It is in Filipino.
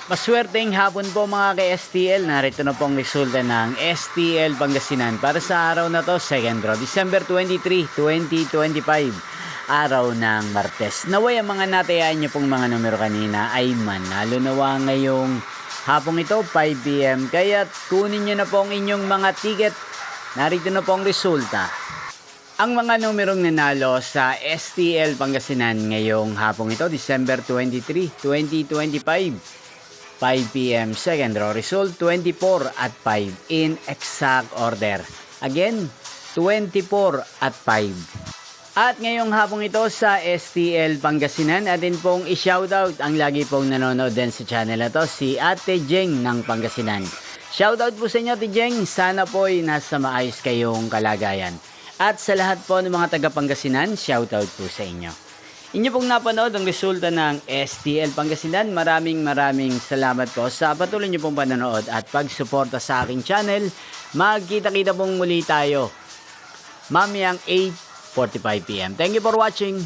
Maswerteng hapon po mga ka-STL. Narito na pong resulta ng STL Pangasinan para sa araw na to, 2nd draw, December 23, 2025, araw ng Martes. Naway ang mga natayaan nyo pong mga numero kanina ay manalo nawa ngayong hapong ito, 5 PM. Kaya kunin nyo na po ang inyong mga ticket. Narito na po ang resulta. Ang mga numerong nanalo sa STL Pangasinan ngayong hapong ito, December 23, 2025, 5 PM, 2nd draw result, 24 at 5 in exact order. Again, 24 at 5. At ngayong hapong ito sa STL Pangasinan, atin pong i-shoutout ang lagi pong nanonood din sa channel na to, si Ate Jeng ng Pangasinan. Shoutout po sa inyo, Ate Jeng. Sana po ay nasa maayos kayong kalagayan. At sa lahat po ng mga taga Pangasinan, shoutout po sa inyo. Inyo pong napanood ang resulta ng STL Pangasinan. Maraming salamat po sa patuloy nyo pong panonood at pagsuporta sa aking channel. Magkita-kita pong muli tayo mamayang 8:45 PM. Thank you for watching.